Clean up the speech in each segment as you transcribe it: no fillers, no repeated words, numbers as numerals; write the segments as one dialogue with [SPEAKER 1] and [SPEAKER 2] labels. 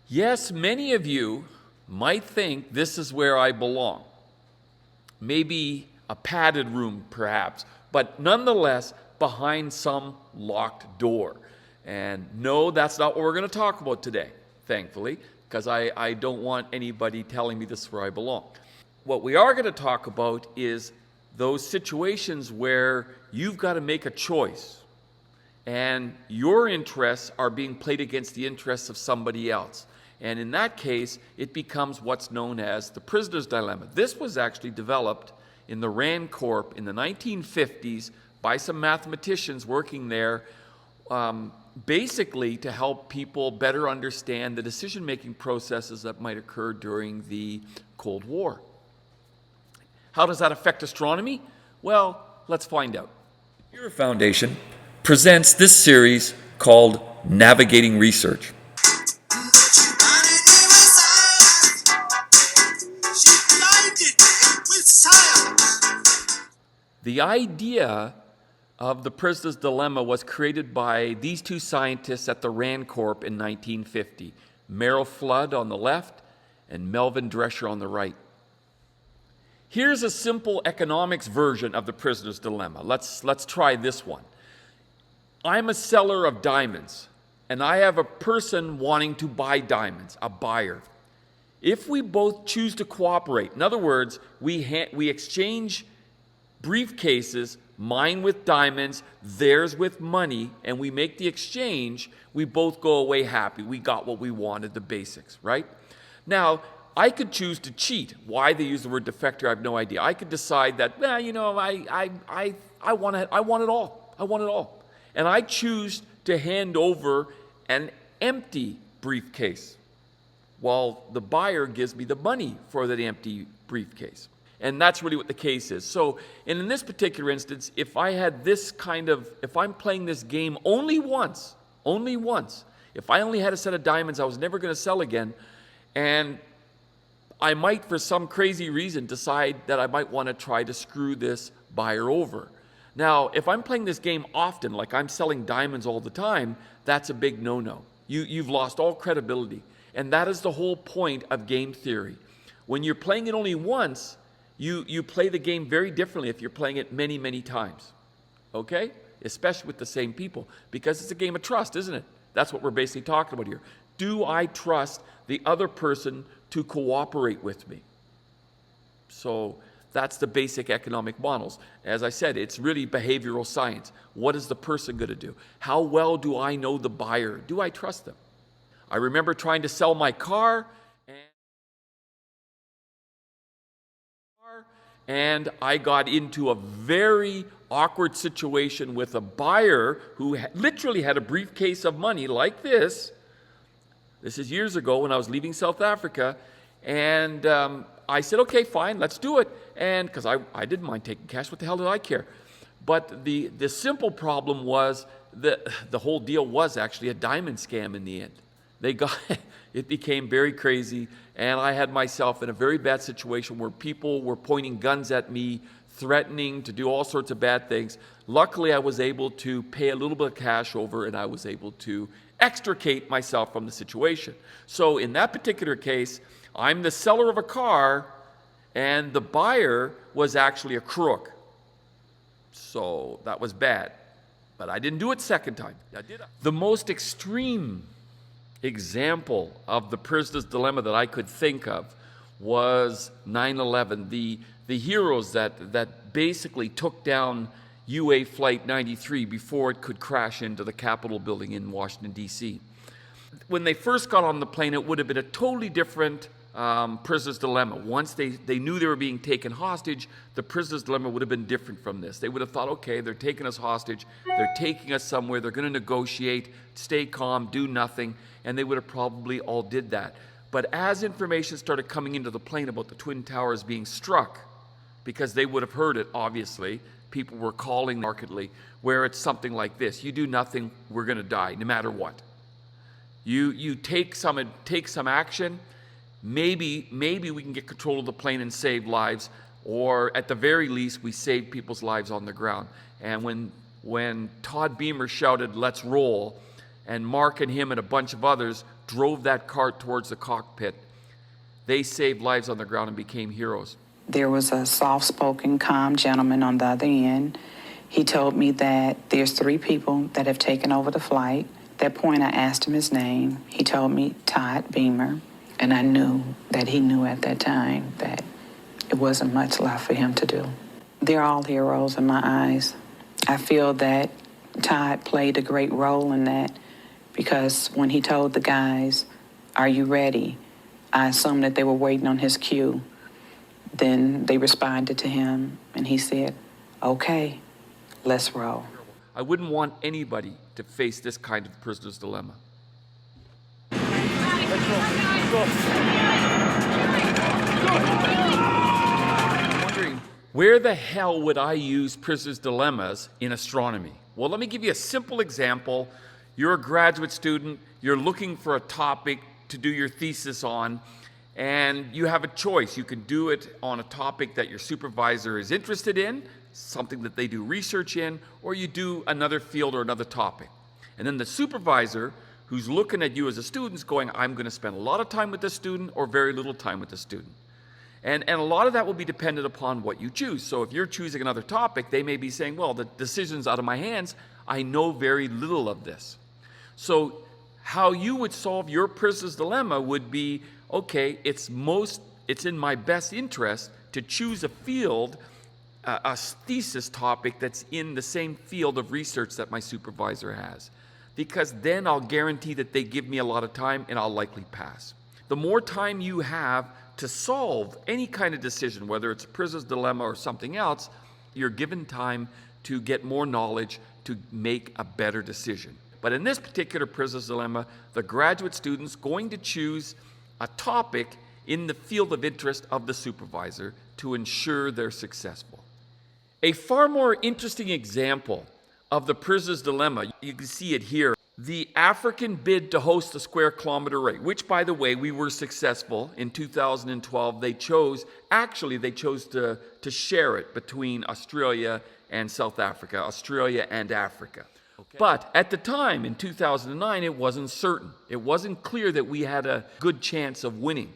[SPEAKER 1] Yes, many of you might think this is where I belong. Maybe a padded room, perhaps, but nonetheless behind some locked door. And no, that's not what we're going to talk about today, thankfully, because I don't want anybody telling me this is where I belong. What we are going to talk about is those situations where you've got to make a choice and your interests are being played against the interests of somebody else. And in that case, it becomes what's known as the prisoner's dilemma. This was actually developed in the Rand Corp in the 1950s by some mathematicians working there, basically to help people better understand the decision-making processes that might occur during the Cold War. How does that affect astronomy? Well, let's find out. GERA Foundation presents this series called Navigating Research. The idea of the prisoner's dilemma was created by these two scientists at the Rand Corp in 1950, Merrill Flood on the left and Melvin Drescher on the right. Here's a simple economics version of the prisoner's dilemma. Let's try this one. I'm a seller of diamonds, and I have a person wanting to buy diamonds, a buyer. If we both choose to cooperate, in other words, we exchange briefcases, mine with diamonds, theirs with money, and we make the exchange, we both go away happy. We got what we wanted, the basics, right? Now, I could choose to cheat. Why they use the word defector, I have no idea. I could decide that, well, you know, I want it all. I want it all. And I choose to hand over an empty briefcase while the buyer gives me the money for that empty briefcase. And that's really what the case is. So, and in this particular instance, if I'm playing this game only once, if I only had a set of diamonds I was never going to sell again, and I might, for some crazy reason, decide that I might want to try to screw this buyer over. Now, if I'm playing this game often, like I'm selling diamonds all the time, that's a big no-no. You've lost all credibility. And that is the whole point of game theory. When you're playing it only once, you play the game very differently if you're playing it many, many times. Okay? Especially with the same people. Because it's a game of trust, isn't it? That's what we're basically talking about here. Do I trust the other person to cooperate with me? So that's the basic economic models. As I said, it's really behavioral science. What is the person going to do? How well do I know the buyer? Do I trust them? I remember trying to sell my car, and I got into a very awkward situation with a buyer who literally had a briefcase of money like this. This is years ago when I was leaving South Africa, and I said, okay, fine, let's do it. And because I didn't mind taking cash, what the hell did I care? But the simple problem was that the whole deal was actually a diamond scam in the end. It became very crazy, and I had myself in a very bad situation where people were pointing guns at me, threatening to do all sorts of bad things. Luckily, I was able to pay a little bit of cash over, and I was able to extricate myself from the situation. So in that particular case, I'm the seller of a car, and the buyer was actually a crook. So that was bad. But I didn't do it second time. The most extreme example of the prisoner's dilemma that I could think of was 9/11. The heroes that basically took down UA Flight 93 before it could crash into the Capitol building in Washington, D.C. When they first got on the plane, it would have been a totally different prisoner's dilemma. Once they knew they were being taken hostage, the prisoner's dilemma would have been different from this. They would have thought, okay, they're taking us hostage, they're taking us somewhere, they're going to negotiate, stay calm, do nothing, and they would have probably all did that. But as information started coming into the plane about the Twin Towers being struck, because they would have heard it, obviously, people were calling markedly, where it's something like this: you do nothing, we're going to die, no matter what. You take some action. Maybe we can get control of the plane and save lives, or at the very least, we save people's lives on the ground. And when Todd Beamer shouted, "Let's roll," and Mark and him and a bunch of others drove that cart towards the cockpit. They saved lives on the ground and became heroes.
[SPEAKER 2] There was a soft-spoken, calm gentleman on the other end. He told me that there's 3 people that have taken over the flight. At that point, I asked him his name. He told me Todd Beamer, and I knew that he knew at that time that it wasn't much left for him to do. They're all heroes in my eyes. I feel that Todd played a great role in that because when he told the guys, "Are you ready?" I assumed that they were waiting on his cue. Then they responded to him, and he said, "Okay, let's roll."
[SPEAKER 1] I wouldn't want anybody to face this kind of prisoner's dilemma. I'm wondering, where the hell would I use prisoner's dilemmas in astronomy? Well, let me give you a simple example. You're a graduate student, you're looking for a topic to do your thesis on, and you have a choice. You can do it on a topic that your supervisor is interested in, something that they do research in, or you do another field or another topic. And then the supervisor who's looking at you as a student is going, I'm going to spend a lot of time with this student or very little time with this student. And a lot of that will be dependent upon what you choose. So if you're choosing another topic, they may be saying, well, the decision's out of my hands. I know very little of this. So how you would solve your prisoner's dilemma would be, okay, it's in my best interest to choose a field, a thesis topic that's in the same field of research that my supervisor has. Because then I'll guarantee that they give me a lot of time and I'll likely pass. The more time you have to solve any kind of decision, whether it's a prisoner's dilemma or something else, you're given time to get more knowledge to make a better decision. But in this particular prisoner's dilemma, the graduate student's going to choose a topic in the field of interest of the supervisor to ensure they're successful. A far more interesting example of the prisoner's dilemma, you can see it here, the African bid to host the square kilometer rate, which, by the way, we were successful in 2012. They chose to share it between Australia and South Africa, Australia and Africa. Okay. But at the time, in 2009, it wasn't certain. It wasn't clear that we had a good chance of winning.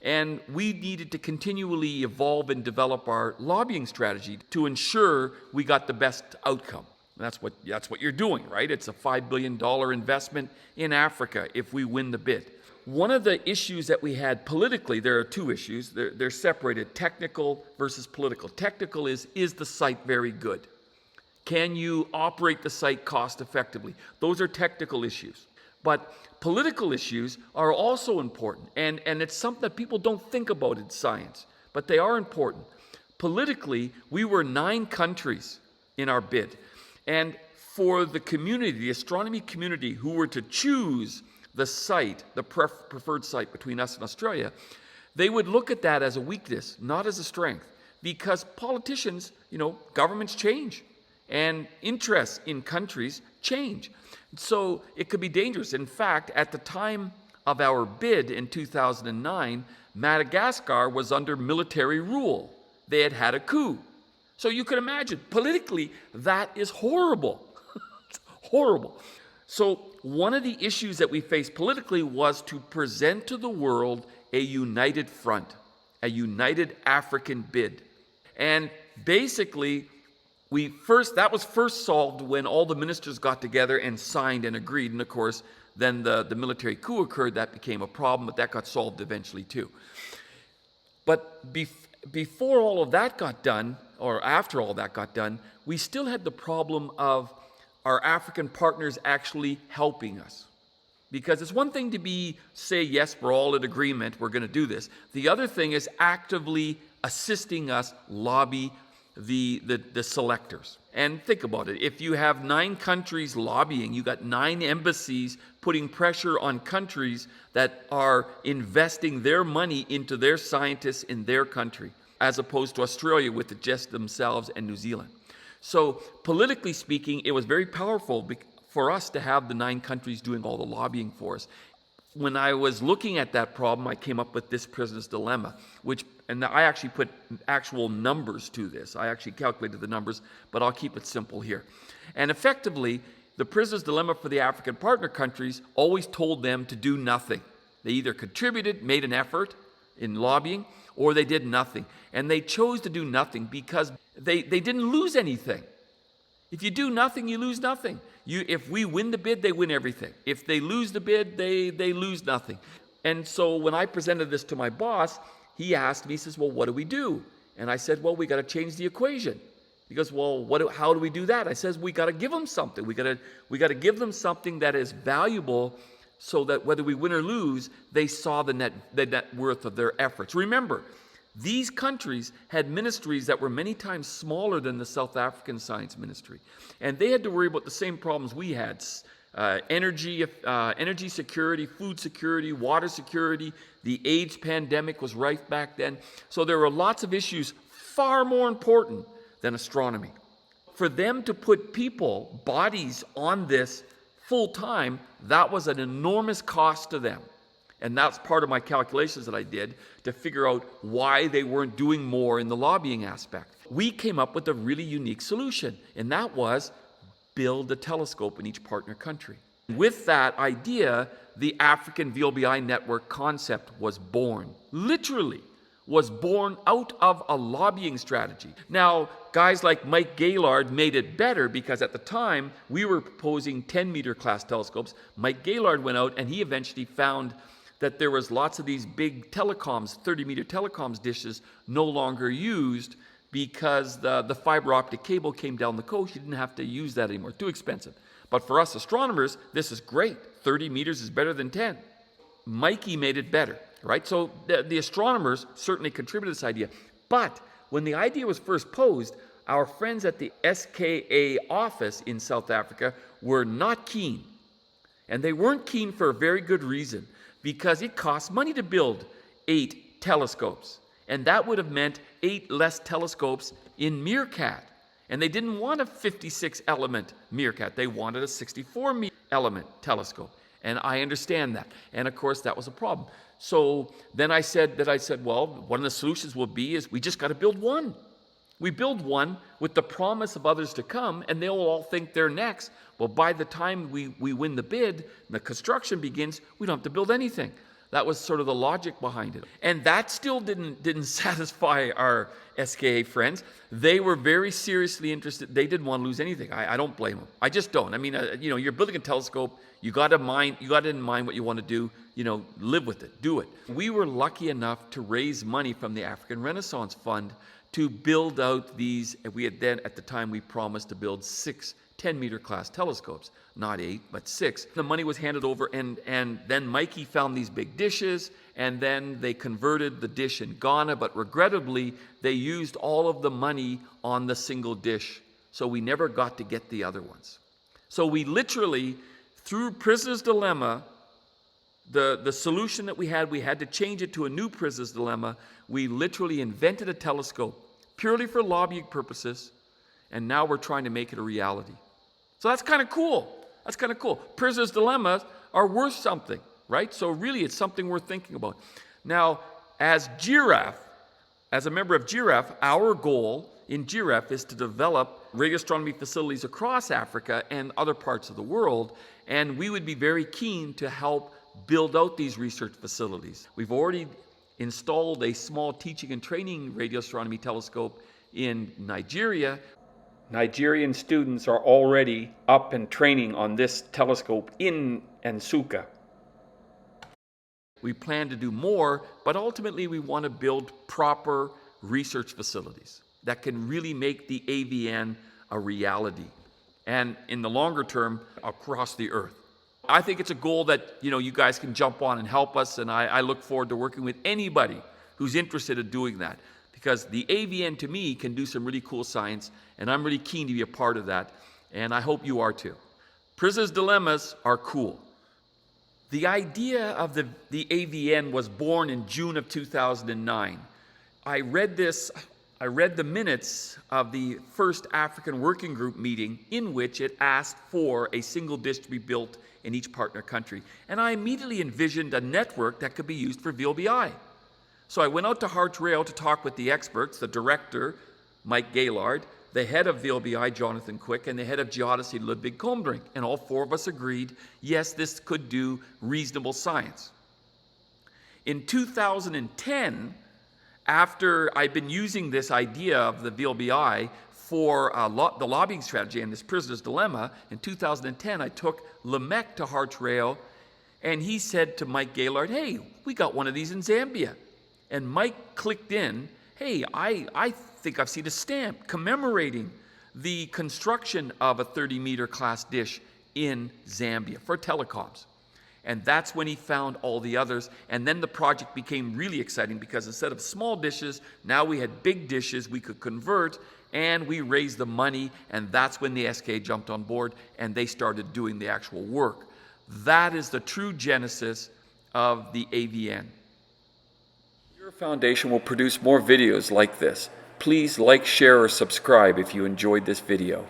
[SPEAKER 1] And we needed to continually evolve and develop our lobbying strategy to ensure we got the best outcome. That's what you're doing, right? It's a $5 billion investment in Africa if we win the bid. One of the issues that we had politically, there are 2 issues. They're separated, technical versus political. Technical is the site very good? Can you operate the site cost effectively? Those are technical issues. But political issues are also important, and it's something that people don't think about in science, but they are important. Politically, we were 9 countries in our bid. And for the community, the astronomy community, who were to choose the site, the preferred site between us and Australia, they would look at that as a weakness, not as a strength. Because politicians, governments change, and interests in countries change. So it could be dangerous. In fact, at the time of our bid in 2009, Madagascar was under military rule. They had had a coup. So you can imagine, politically, that is horrible. It's horrible. So one of the issues that we faced politically was to present to the world a united front, a united African bid. And basically, that was first solved when all the ministers got together and signed and agreed. And of course, then the military coup occurred. That became a problem, but that got solved eventually too. But before all of that got done, or after all that got done, we still had the problem of our African partners actually helping us. Because it's one thing to say, yes, we're all in agreement, we're going to do this. The other thing is actively assisting us lobby the selectors. And think about it. If you have 9 countries lobbying, you got 9 embassies putting pressure on countries that are investing their money into their scientists in their country, as opposed to Australia with just themselves and New Zealand. So politically speaking, it was very powerful for us to have the 9 countries doing all the lobbying for us. When I was looking at that problem, I came up with this prisoner's dilemma, and I actually put actual numbers to this. I actually calculated the numbers, but I'll keep it simple here. And effectively, the prisoner's dilemma for the African partner countries always told them to do nothing. They either contributed, made an effort in lobbying, or they did nothing. And they chose to do nothing because they didn't lose anything. If you do nothing, you lose nothing. If we win the bid, they win everything. If they lose the bid, they lose nothing. And so when I presented this to my boss, he asked me, he says, well, what do we do? And I said, well, we got to change the equation. He goes, well, how do we do that? I says, we got to give them something. We got to give them something that is valuable so that whether we win or lose, they saw the net worth of their efforts. Remember, these countries had ministries that were many times smaller than the South African Science Ministry. And they had to worry about the same problems we had. Energy security, food security, water security. The AIDS pandemic was rife back then. So there were lots of issues far more important than astronomy. For them to put people, bodies on this full time, that was an enormous cost to them. And that's part of my calculations that I did to figure out why they weren't doing more in the lobbying aspect. We came up with a really unique solution, and that was build a telescope in each partner country. With that idea, the African VLBI network concept was born. Literally was born out of a lobbying strategy. Now, guys like Mike Gaylord made it better because at the time we were proposing 10-meter class telescopes. Mike Gaylord went out and he eventually found that there was lots of these big telecoms, 30-meter telecoms dishes no longer used because the fiber optic cable came down the coast. You didn't have to use that anymore, too expensive. But for us astronomers, this is great. 30 meters is better than 10. Mikey made it better, right? So the astronomers certainly contributed to this idea. But when the idea was first posed, our friends at the SKA office in South Africa were not keen. And they weren't keen for a very good reason, because it costs money to build 8 telescopes. And that would have meant 8 less telescopes in Meerkat. And they didn't want a 56-element Meerkat. They wanted a 64-element telescope. And I understand that. And of course, that was a problem. So then I said, well, one of the solutions will be is we just got to build one. We build one with the promise of others to come, and they'll all think they're next. Well, by the time we win the bid and the construction begins, we don't have to build anything. That was sort of the logic behind it. And that still didn't satisfy our SKA friends. They were very seriously interested. They didn't want to lose anything. I don't blame them. I just don't. I mean, you're building a telescope. You got in mind what you want to do. Live with it. Do it. We were lucky enough to raise money from the African Renaissance Fund to build out these. We had then, at the time, we promised to build 6 10-meter class telescopes, not 8, but 6. The money was handed over, and then Mikey found these big dishes, and then they converted the dish in Ghana, but regrettably, they used all of the money on the single dish, so we never got to get the other ones. So we literally, through Prisoner's Dilemma, the solution that we had to change it to a new Prisoner's Dilemma. We literally invented a telescope purely for lobbying purposes, and now we're trying to make it a reality. So that's kind of cool. That's kind of cool. Prisoner's dilemmas are worth something, right? So really, it's something worth thinking about. Now, as GERAF, as a member of GERAF, our goal in GERAF is to develop radio astronomy facilities across Africa and other parts of the world, and we would be very keen to help build out these research facilities. We've already installed a small teaching and training radio astronomy telescope in Nigeria. Nigerian students are already up and training on this telescope in Nsukka. We plan to do more, but ultimately we want to build proper research facilities that can really make the AVN a reality, and in the longer term, across the earth. I think it's a goal that you guys can jump on and help us, and I look forward to working with anybody who's interested in doing that, because the AVN to me can do some really cool science, and I'm really keen to be a part of that, and I hope you are too. Prisoner's dilemmas are cool. The idea of the AVN was born in June of 2009. I read the minutes of the first African Working Group meeting in which it asked for a single dish to be built in each partner country. And I immediately envisioned a network that could be used for VLBI. So I went out to Hartrail to talk with the experts, the director, Mike Gaylord, the head of VLBI, Jonathan Quick, and the head of Geodesy, Ludwig Kombrink. And all four of us agreed, yes, this could do reasonable science. In 2010, after I'd been using this idea of the VLBI for the lobbying strategy and this prisoner's dilemma, in 2010 I took Lamech to Hartrail, and he said to Mike Gaylord, hey, we got one of these in Zambia. And Mike clicked in, hey, I think I've seen a stamp commemorating the construction of a 30-meter class dish in Zambia for telecoms. And that's when he found all the others. And then the project became really exciting because instead of small dishes, now we had big dishes we could convert, and we raised the money, and that's when the SK jumped on board and they started doing the actual work. That is the true genesis of the AVN. Your foundation will produce more videos like this. Please like, share, or subscribe if you enjoyed this video.